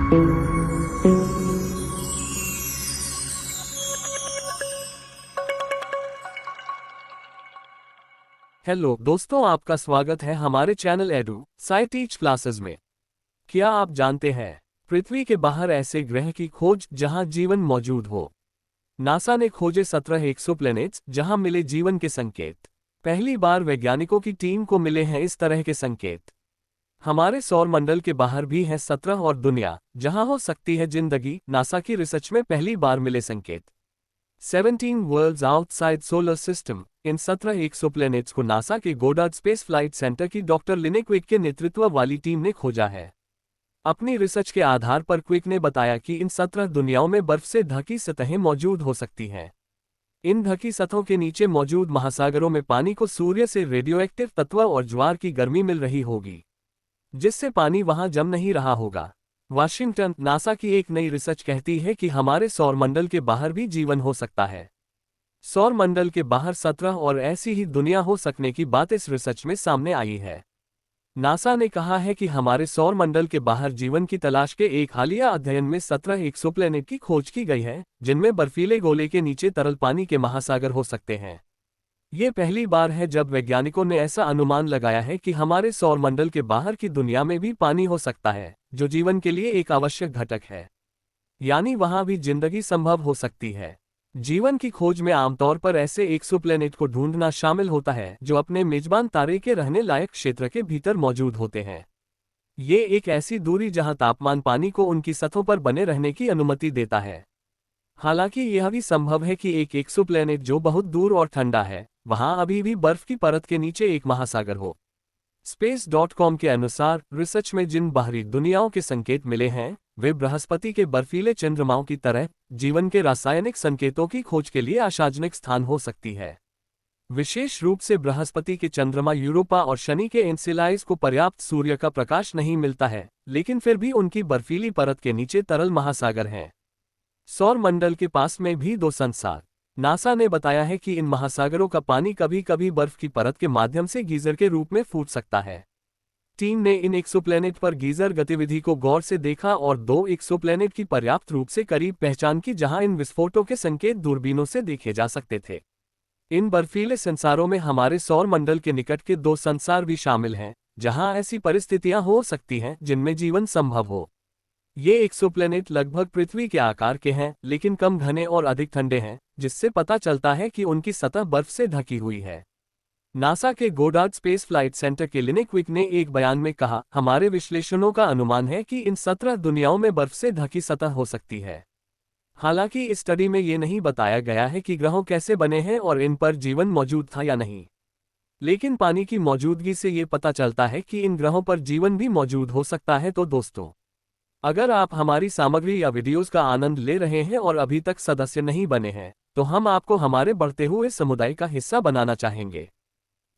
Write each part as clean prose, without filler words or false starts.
Hello दोस्तों, आपका स्वागत है हमारे चैनल एडू साइटीच क्लासेस में। क्या आप जानते हैं पृथ्वी के बाहर ऐसे ग्रह की खोज जहां जीवन मौजूद हो? नासा ने खोजे 17 एक्सोप्लैनेट्स जहां मिले जीवन के संकेत। पहली बार वैज्ञानिकों की टीम को मिले हैं इस तरह के संकेत। हमारे सौर मंडल के बाहर भी हैं 17 और दुनिया जहां हो सकती है जिंदगी। नासा की रिसर्च में पहली बार मिले संकेत। 17 वर्ल्ड्स आउटसाइड सोलर सिस्टम। इन 17 एक्सोप्लैनेट्स को नासा के गोडार्ड स्पेस फ्लाइट सेंटर की डॉक्टर लिने क्विक के नेतृत्व वाली टीम ने खोजा है। अपनी रिसर्च के आधार पर क्विक ने बताया कि इन 17 दुनियाओं में बर्फ से ढकी सतहें मौजूद हो सकती हैं। इन ढकी सतहों के नीचे मौजूद महासागरों में पानी को सूर्य से रेडियोएक्टिव तत्व और ज्वार की गर्मी मिल रही होगी, जिससे पानी वहां जम नहीं रहा होगा। वाशिंगटन। नासा की एक नई रिसर्च कहती है कि हमारे सौरमंडल के बाहर भी जीवन हो सकता है। सौरमंडल के बाहर 17 और ऐसी ही दुनिया हो सकने की बात इस रिसर्च में सामने आई है। नासा ने कहा है कि हमारे सौरमंडल के बाहर जीवन की तलाश के एक हालिया अध्ययन में 17 एक्सोप्लैनेट की खोज की गई है, जिनमें बर्फीले गोले के नीचे तरल पानी के महासागर हो सकते हैं। ये पहली बार है जब वैज्ञानिकों ने ऐसा अनुमान लगाया है कि हमारे सौरमंडल के बाहर की दुनिया में भी पानी हो सकता है, जो जीवन के लिए एक आवश्यक घटक है। यानी वहां भी जिंदगी संभव हो सकती है। जीवन की खोज में आमतौर पर ऐसे एक्सोप्लैनेट को ढूंढना शामिल होता है जो अपने मेजबान तारे के रहने लायक क्षेत्र के भीतर मौजूद होते हैं। ये एक ऐसी दूरी जहां तापमान पानी को उनकी सतहों पर बने रहने की अनुमति देता है। हालांकि यह भी संभव है कि एक एक्सोप्लैनेट जो बहुत दूर और ठंडा है, वहां अभी भी बर्फ की परत के नीचे एक महासागर हो। Space.com के अनुसार रिसर्च में जिन बाहरी दुनियाओं के संकेत मिले हैं, वे बृहस्पति के बर्फीले चंद्रमाओं की तरह जीवन के रासायनिक संकेतों की खोज के लिए आशाजनक स्थान हो सकती है। विशेष रूप से बृहस्पति के चंद्रमा यूरोपा और शनि के एनसेलाइज को पर्याप्त सूर्य का प्रकाश नहीं मिलता है, लेकिन फिर भी उनकी बर्फीली परत के नीचे तरल महासागर हैं। सौर मंडल के पास में भी दो संसार। नासा ने बताया है कि इन महासागरों का पानी कभी कभी बर्फ की परत के माध्यम से गीजर के रूप में फूट सकता है। टीम ने इन एक्सोप्लैनेट पर गीजर गतिविधि को गौर से देखा और 2 एक्सोप्लैनेट की पर्याप्त रूप से करीब पहचान की जहां इन विस्फोटों के संकेत दूरबीनों से देखे जा सकते थे। इन बर्फीले संसारों में हमारे सौर मंडल के निकट के 2 संसार भी शामिल हैं, जहां ऐसी परिस्थितियां हो सकती हैं जिनमें जीवन संभव हो। ये एक्सोप्लैनेट लगभग पृथ्वी के आकार के हैं, लेकिन कम घने और अधिक ठंडे हैं, जिससे पता चलता है कि उनकी सतह बर्फ से ढकी हुई है। नासा के गोडार्ड स्पेस फ्लाइट सेंटर के लिने क्विक ने एक बयान में कहा, हमारे विश्लेषणों का अनुमान है कि इन 17 दुनियाओं में बर्फ से ढकी सतह हो सकती है। हालांकि इस स्टडी में ये नहीं बताया गया है कि ग्रहों कैसे बने हैं और इन पर जीवन मौजूद था या नहीं। लेकिन पानी की मौजूदगी से ये पता चलता है कि इन ग्रहों पर जीवन भी मौजूद हो सकता है। तो दोस्तों, अगर आप हमारी सामग्री या वीडियोस का आनंद ले रहे हैं और अभी तक सदस्य नहीं बने हैं, तो हम आपको हमारे बढ़ते हुए समुदाय का हिस्सा बनाना चाहेंगे।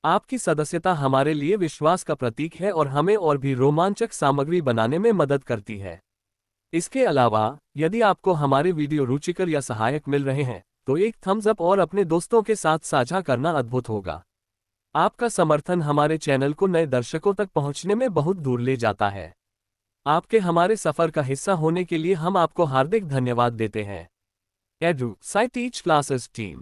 आपकी सदस्यता हमारे लिए विश्वास का प्रतीक है और हमें और भी रोमांचक सामग्री बनाने में मदद करती है। इसके अलावा, यदि आपको हमारे वीडियो रुचिकर या सहायक मिल रहे हैं, तो एक थम्स अप और अपने दोस्तों के साथ साझा करना अद्भुत होगा। आपका समर्थन हमारे चैनल को नए दर्शकों तक पहुंचने में बहुत दूर ले जाता है। आपके हमारे सफर का हिस्सा होने के लिए हम आपको हार्दिक धन्यवाद देते हैं। Edu Sciteach classes team.